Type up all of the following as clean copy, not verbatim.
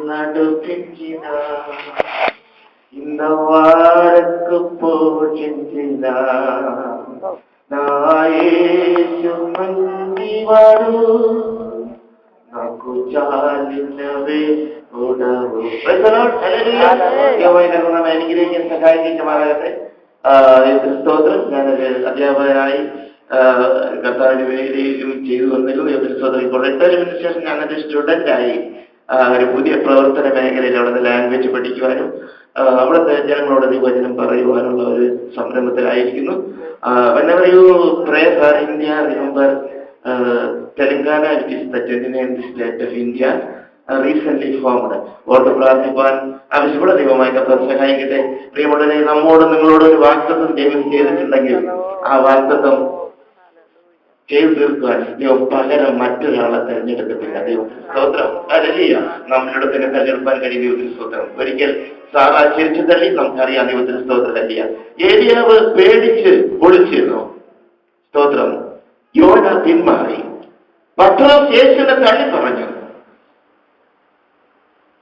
నడుపించిన ఇంతవరకు పోషించిన నా యేసు మంచివాడు, నాకు చాలినవే ഉടവു. അനുഗ്രഹിക്കാൻ സഹായിക്കുമാറാകട്ടെ. സ്തോത്രം. ഞാനൊരു അധ്യാപകനായി കർത്താവിന്റെ വേദിയിലും ചെയ്തു വന്നിരുന്നു. സ്തോത്രം. ഇപ്പോൾ റിട്ടയർമെന്റിന് ശേഷം ഞാനൊരു സ്റ്റുഡന്റായി ഒരു പുതിയ പ്രവർത്തന മേഖലയിൽ അവിടുത്തെ ലാംഗ്വേജ് പഠിക്കുവാനും അവിടുത്തെ ജനങ്ങളോട് വചനം പറയുവാനുള്ള ഒരു സംരംഭത്തിലായിരിക്കുന്നു. Whenever you pray for India, remember Telangana, which is the 29th state of India, recently formed. ഓർത്ത് പ്രാർത്ഥിപ്പാൻ ആവശ്യമുള്ള ദൈവമായി കർത്താവ് സഹായിക്കട്ടെ. പ്രിയമുള്ളവരെ, നമ്മോട് നിങ്ങളോട് ഒരു വാഗ്ദത്തം ദൈവം ചെയ്തിട്ടുണ്ടെങ്കിൽ ആ വാഗ്ദത്തം ചെയ്തു തീർക്കുവാൻ ദൈവം പകരം മറ്റൊരാളെ തെരഞ്ഞെടുക്കത്തില്ല. ദൈവം സ്തോത്രം. ഹല്ലേലൂയ. നമ്മളുടെ തന്നെ തെരഞ്ഞെടുപ്പാൻ കഴിയും. ദൈവത്തിന് സ്തോത്രം. ഒരിക്കൽ സാറാ ചിരിച്ചു തള്ളി, നമുക്കറിയാം. ദൈവത്തിന് സ്തോത്രം. ഹല്ലേലൂയ. ഏലിയാവ് പേടിച്ച് ഒളിച്ചിരുന്നു. സ്തോത്രം. യോന പിന്മാറി. പത്രോസ് യേശുവിനെ തള്ളി പറഞ്ഞു.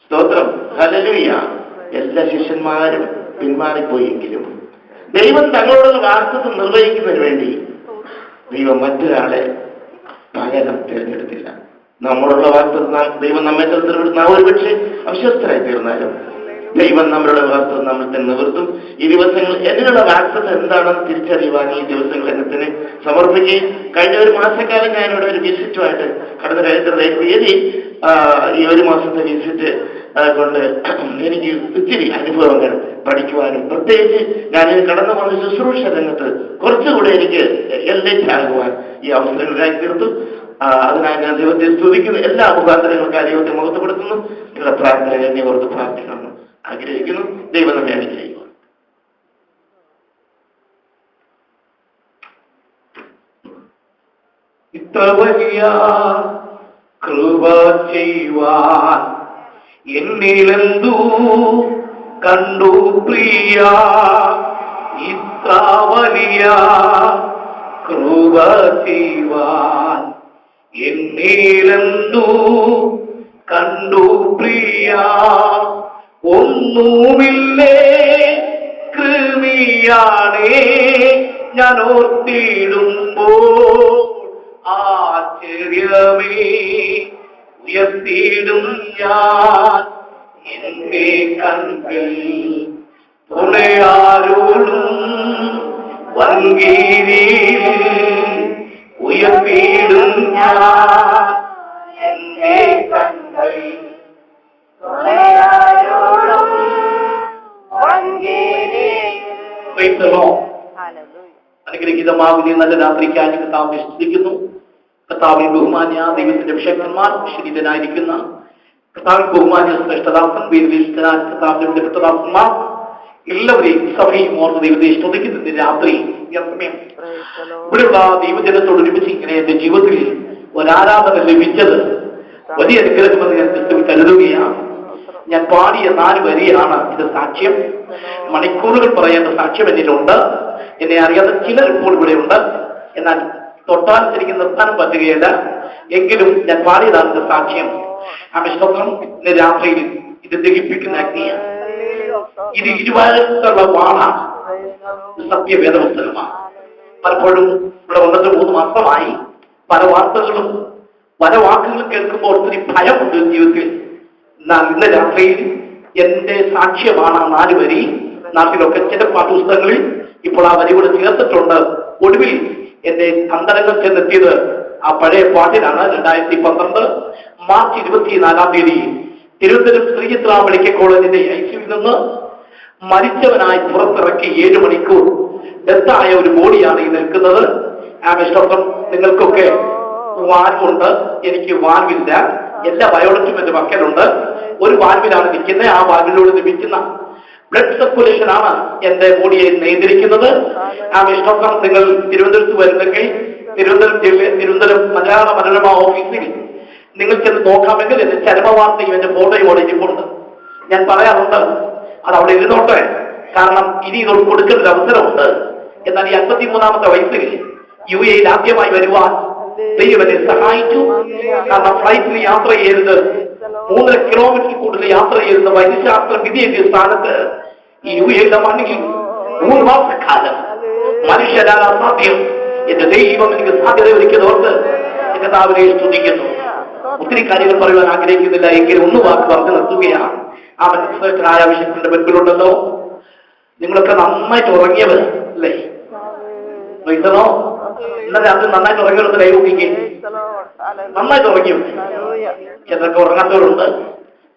സ്തോത്രം. ഹല്ലേലൂയ. എല്ലാ ശിഷ്യന്മാരും പിന്മാറിപ്പോയെങ്കിലും ദൈവം തങ്ങളോടുള്ള വാഗ്ദത്തം നിർവഹിക്കുന്നതിന് വേണ്ടി ദൈവം മറ്റൊരാളെ പകരം തിരഞ്ഞെടുത്തില്ല. നമ്മോടുള്ള വാഗ്ദത്തം ദൈവം നമ്മെ തിരഞ്ഞെടുക്കുന്ന ഒരുപക്ഷെ അവിശ്വസ്തരായി തീർന്നാലും ദൈവം നമ്മളുടെ വാഗ്ദത്തം നമ്മൾ തന്നെ നിവർത്തും. ഈ ദിവസങ്ങൾ എന്നിലുള്ള വാഗ്ദത്തം എന്താണെന്ന് തിരിച്ചറിയുവാൻ ഈ ദിവസങ്ങൾ എന്നെ തന്നെ സമർപ്പിക്കുകയും കഴിഞ്ഞ ഒരു മാസക്കാലം ഞാനിവിടെ ഒരു വിസിറ്റുമായിട്ട് കടന്നു കഴിഞ്ഞ ഈ ഒരു മാസത്തെ വിസിറ്റ് കൊണ്ട് എനിക്ക് ഒത്തിരി അനുഭവങ്ങൾ പഠിക്കുവാനും പ്രത്യേകിച്ച് ഞാനിത് കടന്നു പോകുന്ന ശുശ്രൂഷ രംഗത്ത് കുറച്ചുകൂടെ എനിക്ക് എല്ലേറ്റാകുവാൻ ഈ അവസരങ്ങളായി തീർത്തു. അതിനായി ഞാൻ ദൈവത്തെ സ്തുതിക്കുന്നു. എല്ലാ മുഖാന്തരങ്ങൾക്കായി ദൈവത്തെ മുഖത്തപ്പെടുത്തുന്നു. നിങ്ങളുടെ പ്രാർത്ഥന എന്നെ ഓർത്ത് പ്രാർത്ഥിക്കണം ആഗ്രഹിക്കുന്നു. ദൈവം നമ്മെ അനുഗ്രഹിക്കുന്നു. ഇത്ര വലിയ കൃപ ചെയ്യുവാൻ എന്നിലെന്തു കണ്ടു പ്രിയ, ഇത്ര വലിയ കൃപ ചെയ്യുവാൻ എന്നിലെന്തു കണ്ടു പ്രിയ, ഒന്നുമില്ലേ കൃമിയാണേ ഞാൻ ഓർത്തിടുമ്പോൾ ആശ്ചര്യമേ ഉയർത്തിയിടും ഞാൻ എന്റെ കൺകൾ തുണയാരോടും വങ്കീരിയിൽ ഉയർത്തിയിടും ഞാൻ എന്റെ കൺകൾ തുണയാരോടും വങ്കീരിയിൽ. അനുഗ്രഹീതമാകുന്ന നല്ല രാത്രിക്കായി കർത്താവിനെ സ്തുതിക്കുന്നു. കർത്താവിൽ ബഹുമാന്യ ദൈവത്തിന്റെ അഭിഷേകന്മാർ, ശരീരനായിരിക്കുന്ന കർത്താവിൽ ബഹുമാന്യ ശ്രേഷ്ഠദാസൻ, വീരവിശുദ്ധനായ കർത്താവിന്റെ വിദഗ്ധദാസന്മാർ എല്ലാവരെയും സഭയും ഓർത്ത് ദൈവത്തെ സ്തുതിക്കുന്നതിന്റെ രാത്രി സമയം ഇവിടെയുള്ള ദൈവജനത്തോട് ഒരുമിച്ച് ഇങ്ങനെ എന്റെ ജീവിതത്തിൽ ഒരാരാധന ലഭിച്ചത് വലിയ അനുഗ്രഹമെന്ന് ഞാൻ ക്രിസ്തുവിൽ കരുതുകയാണ്. ഞാൻ പാടിയ 4 വരിയാണ് ഇത് സാക്ഷ്യം. മണിക്കൂറുകൾ പറയേണ്ട സാക്ഷ്യം എന്നിട്ടുണ്ട്. എന്നെ അറിയാത്ത ചിലർ ഇപ്പോൾ ഇവിടെ ഉണ്ട്. എന്നാൽ തൊട്ടാൽ എനിക്ക് നിർത്താനും പറ്റുകയില്ല. എങ്കിലും ഞാൻ പാടിയതാണ് ഇത് സാക്ഷ്യം. ആ വിശ്വാസം ഇന്ന് രാത്രിയിൽ ഇത് ദഹിപ്പിക്കുന്ന അഗ്നിയാണ്. ഇത് ഇരുവാരത്തുള്ള വാളാണ്. സത്യവേദപുസ്തകമാണ്. പലപ്പോഴും ഇവിടെ വന്നിട്ട് 3 മാസമായി പല വാർത്തകളും പല വാക്കുകളും കേൾക്കുമ്പോൾ ഒത്തിരി ഭയമുണ്ട് ജീവിതത്തിൽ. എന്നാൽ ഇന്ന് രാത്രിയിൽ എന്റെ സാക്ഷ്യമാണ് ആ 4 വരി. നാട്ടിലൊക്കെ ചില പാഠപുസ്തകങ്ങളിൽ ഇപ്പോൾ ആ വരി കൂടെ ചേർത്തിട്ടുണ്ട്. ഒടുവിൽ എന്റെ അന്തരംഗം ചെന്നെത്തിയത് ആ പഴയ പാട്ടിനാണ്. 2012 മാർച്ച് 24 തിരുവനന്തപുരം ശ്രീചിത്ര മെഡിക്കൽ കോളേജിന്റെ ഐസിയുവിൽ നിന്ന് മരിച്ചവനായി പുറത്തിറക്കി 7 മണിക്കൂർ ഡെത്തായ ഒരു ബോഡിയാണ് ഈ നിൽക്കുന്നത്. ആ വിശ്വാസം നിങ്ങൾക്കൊക്കെ വാൽവുണ്ട്, എനിക്ക് വാൽവില്ല. എല്ലാ ബയോളജിയും എന്റെ പക്കലുണ്ട്. ഒരു വാൽവിലാണ് നിൽക്കുന്നത്. ആ വാൽവിലൂടെ ലഭിക്കുന്ന ബ്ലഡ് സർക്കുലേഷൻ ആണ് എന്റെ ബോഡിയെ നിയന്ത്രിക്കുന്നത്. ആ വിശ്വാസം നിങ്ങൾ തിരുവനന്തപുരത്ത് വരുന്നെങ്കിൽ തിരുവനന്തപുരം മലയാള മനോരമ ഓഫീസിൽ നിങ്ങൾക്കെന്ന് നോക്കാമെങ്കിൽ എന്റെ ചരമവാർത്തയും എന്റെ ഫോട്ടോയും അവിടെ ഇരിപ്പുണ്ട്. ഞാൻ പറയാറുണ്ട് അത് അവിടെ ഇരുന്നോട്ടെ, കാരണം ഇനി ഇതോട് കൊടുക്കുന്ന ഒരു അവസരമുണ്ട്. എന്നാൽ ഈ 53-ാമത്തെ വയസ്സിൽ UAE ആദ്യമായി വരുവാൻ ദൈവം എന്നെ സഹായിച്ചു. കാരണം ഫ്ലൈറ്റിൽ യാത്ര ചെയ്യരുത്, 3.5 കിലോമീറ്റർ കൂടുതൽ യാത്ര ചെയ്യുന്ന വൈദ്യശാസ്ത്ര വിദ്യയുടെ സ്ഥാനത്ത് ഈ യുഎയുടെ മണ്ണിൽ 3 മാസക്കാലം മനുഷ്യരാൽ അസാധ്യം എന്റെ ദൈവം എനിക്ക് സാധ്യത ഒരുക്കിയതോർത്ത് എന്റെ കർത്താവിനെ സ്തുതിക്കുന്നു. ഒത്തിരി കാര്യങ്ങൾ പറയുവാൻ ആഗ്രഹിക്കുന്നില്ല, എങ്കിലും ഒന്ന് വാക്ക് പറഞ്ഞു നിർത്തുകയാണ്. ആ മനസ്സിലായ വിഷയത്തിന്റെ മുൻപിലുണ്ടല്ലോ, നിങ്ങളൊക്കെ നന്നായിട്ട് ഉറങ്ങിയവർ അല്ലേ? ഇതോ ഇന്നലെ അത് നന്നായിട്ട് ഉറങ്ങിയത് കൈ നോക്കിക്കേ. നന്നായിട്ട് ഉറങ്ങിയോ? ചിലർക്ക് ഉറങ്ങാത്തവരുണ്ട്.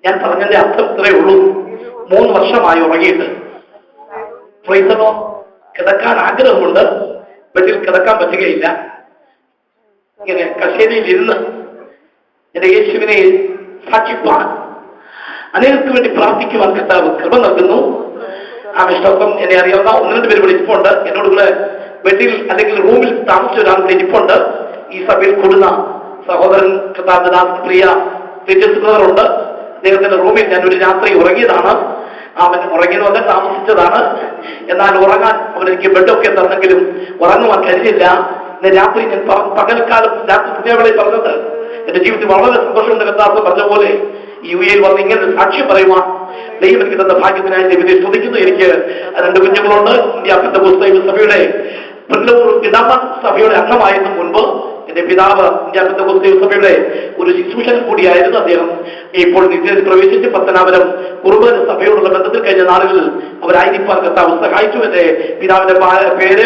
ഞാൻ പറഞ്ഞതിന്റെ അർത്ഥം ഇത്രയേ ഉള്ളൂ. 3 വർഷമായി ഉറങ്ങിയിട്ട് പ്രൈസലോ കിടക്കാൻ ആഗ്രഹമുണ്ട്, ബെഡിൽ കിടക്കാൻ പറ്റുകയില്ല. ഇങ്ങനെ കസേരയിൽ ഇരുന്ന് എന്റെ യേശുവിനെ സാക്ഷിപ്പാൻ, അനേകർക്ക് വേണ്ടി പ്രാർത്ഥിക്കുവാൻ കർത്താവ് കൃപ നൽകുന്നു. ആ വിശ്വാസം എന്നെ അറിയാവുന്ന 1-2 പേര് ഇവിടെ ഇരിപ്പുണ്ട്. എന്നോട് കൂടെ ബെഡിൽ അല്ലെങ്കിൽ റൂമിൽ താമസിച്ച ഒരാൾ കൂടെ ഇരിപ്പുണ്ട്. ഈ സഭയിൽ കൂടുന്ന സഹോദരൻ കർത്താവിന്റെ പ്രിയ ബ്രദറുണ്ട്. അദ്ദേഹത്തിന്റെ റൂമിൽ ഞാൻ ഒരു രാത്രി ഉറങ്ങിയതാണ്. അവൻ ഉറങ്ങിയെന്ന് പറഞ്ഞാൽ താമസിച്ചതാണ്. എന്നാൽ ഉറങ്ങാൻ അവനെനിക്ക് ബെഡൊക്കെ തന്നെങ്കിലും ഉറങ്ങുവാൻ കഴിഞ്ഞില്ല. ഇന്ന് രാത്രി ഞാൻ പകൽക്കാലം രാത്രി സന്ധ്യാവേളയിൽ പറഞ്ഞത് എന്റെ ജീവിതത്തിൽ വളരെ സന്തോഷമുണ്ട്. കർത്താവ് പറഞ്ഞ പോലെ യുഎയിൽ വന്ന് ഇങ്ങനെ സാക്ഷ്യം പറയുവാൻ ദൈവം എനിക്ക് തന്ന ഭാഗ്യത്തിനായി ദൈവത്തെ സ്തുതിക്കുന്നു. എനിക്ക് 2 കുഞ്ഞുങ്ങളുണ്ട്. ഇന്ത്യ പെന്തക്കോസ്ത് സഭയുടെ പുല്ലൂർ ഇടമ സഭയുടെ അംഗമായിരുന്നു മുൻപ്. എന്റെ പിതാവ് ഇന്ത്യ പെന്തക്കോസ്ത് സഭയുടെ ഒരു ശുശ്രൂഷൻ കൂടിയായിരുന്നു അദ്ദേഹം. ഇപ്പോൾ നിത്യത്തിൽ പ്രവേശിച്ച് പത്തനാപുരം കുറുബൻ സഭയോടുള്ള ബന്ധത്തിൽ കഴിഞ്ഞ നാളുകളിൽ അവരായിരിക്കാൻ കർത്താവ് സഹായിച്ചു. എന്റെ പിതാവിന്റെ പേര്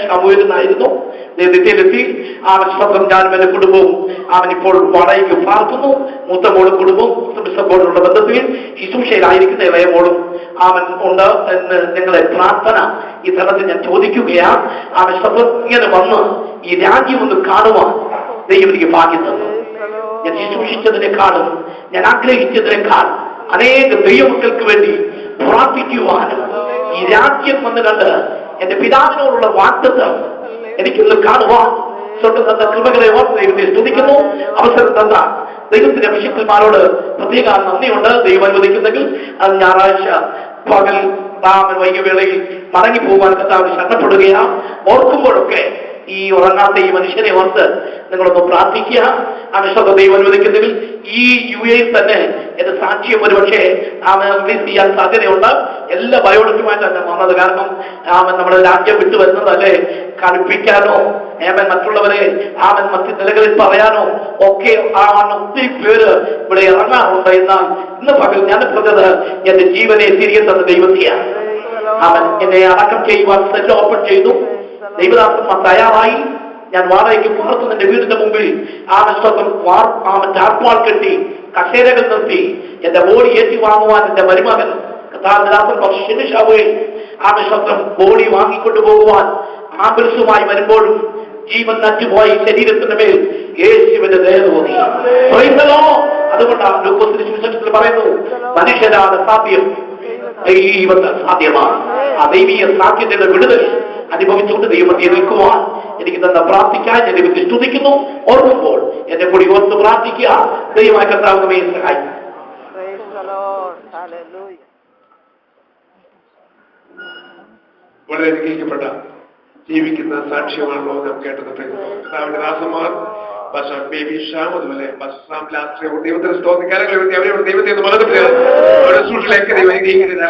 ഷമുവേൽ എന്നായിരുന്നു. നിത്യയിലെത്തി ആ വിശ്വാസം ഞാനും എന്റെ കുടുംബവും അവൻ ഇപ്പോൾ വാടകയ്ക്ക് പാർക്കുന്നു. മൂത്ത മോളും കുടുംബവും ബോർഡിലുള്ള ബന്ധത്തിൽ ശുശ്രൂഷയിലായിരിക്കുന്ന ഇളയ മോളും അവൻ ഉണ്ട് എന്ന് നിങ്ങളെ പ്രാർത്ഥന ഈ തലത്തിൽ ഞാൻ ചോദിക്കുകയാണ്. ആ വിശ്വാസം ഇങ്ങനെ വന്ന് ഈ രാജ്യം ഒന്ന് കാണുവാൻ ദൈവം എനിക്ക് ഭാഗ്യം തന്നു. ഞാൻ ശുശ്രൂഷിച്ചതിനേക്കാളും ഞാൻ ആഗ്രഹിച്ചതിനേക്കാൾ അനേക ദൈവമക്കൾക്ക് വേണ്ടി പ്രാർത്ഥിക്കുവാനും ഈ രാജ്യം വന്ന് കണ്ട് എന്റെ പിതാവിനോടുള്ള വാഗ്ദത്തം എനിക്കൊന്ന് കാണുവാൻ സ്വന്തം തന്ന കൃപകളെ ഓർത്ത് ദൈവത്തെ സ്തുതിക്കുന്നു. അവസരം തന്ന ദൈവത്തിന്റെ അഭിഷിക്തന്മാരോട് പ്രത്യേക നന്ദിയുണ്ട്. ദൈവം അനുവദിക്കുന്നെങ്കിൽ അത് ഞായറാഴ്ച പകൽ വൈകിവേളയിൽ മടങ്ങിപ്പോകാൻ കർത്താവിന് ശരണപ്പെടുകയാണ്. ഓർക്കുമ്പോഴൊക്കെ ഈ ഉറങ്ങാത്ത ഈ മനുഷ്യനെ ഓർത്ത് നിങ്ങളൊന്ന് പ്രാർത്ഥിക്കുക. ആ വിശ്വാസം ദൈവം അനുവദിക്കുന്നെങ്കിൽ ഈ യുഎയിൽ തന്നെ എന്റെ സാക്ഷ്യം ഒരുപക്ഷെ റിലീസ് ചെയ്യാൻ സാധ്യതയുണ്ട്. എല്ലാ ബയോഡക്കുമായിട്ടാണ് ഞാൻ വന്നത്. കാരണം നമ്മുടെ രാജ്യം വിട്ടു വരുന്നതല്ലേ കളിപ്പിക്കാനോ മറ്റുള്ളവരെ മറ്റു നിലകളിൽ പറയാനോ ഒക്കെ ഒത്തിരി പേര് ഇവിടെ ഇറങ്ങാറുണ്ട്. എന്നാൽ ഇന്ന് പകൽ ഞാൻ പറഞ്ഞത് എന്റെ ജീവനെ തിരികെ തന്ന ദൈവത്തെയാണ്. എന്നെ അടക്കം ചെയ്യുവാൻ സെറ്റ് ഓപ്പൺ ചെയ്തു. ദൈവദാസന്മാർ തയ്യാറായി. ഞാൻ വാടകയ്ക്ക് പുറത്തു എന്റെ വീടിന്റെ മുമ്പിൽ ടാർപ്പാൾ കെട്ടി കസേരകൾ നിർത്തി എന്റെ ബോഡി ഏറ്റി വാങ്ങുവാൻ എന്റെ മരുമകൻ ബോഡി വാങ്ങിക്കൊണ്ടു പോകുവാൻ ആംബുലൻസുമായി വരുമ്പോഴും ജീവൻ നറ്റുപോയി ശരീരത്തിന്റെ മേൽ യേശുവിന്റെ ദയ തോന്നി. അതുകൊണ്ടാണ് ലൂക്കോസിന്റെ സുവിശേഷത്തിൽ പറയുന്നു, മനുഷ്യരാണ് സാധ്യം, ദൈവത്തെ സാധ്യമാണ്. ആ ദൈവീയ സാധ്യതയുടെ വിടുതൽ അനുഭവിച്ചുകൊണ്ട് ദൈവത്തെ നിൽക്കുവാൻ എനിക്ക് തന്ന പ്രാർത്ഥിക്കാൻ ഞാൻ ദൈവത്തെ സ്തുതിക്കുന്നു. ഓർക്കുമ്പോൾ എന്നെ കൂടി ഓർത്ത് പ്രാർത്ഥിക്കുക. ദൈവമായ കർത്താവ് നമ്മെ സഹായിക്കും. വളരെ അനുഗ്രഹിക്കപ്പെട്ട ജീവിക്കുന്ന സാക്ഷ്യമാണ് നാം കേട്ടത്. കർത്താവിന്റെ ദാസന്മാർ ബേബി ഷാം, അതുപോലെ ദൈവത്തിന് സ്തോത്രക്കാരങ്ങളെ അവരെ ദൈവത്തെ മകത്തിലേക്ക് ദൈവം അനുഗ്രഹിക്കുന്ന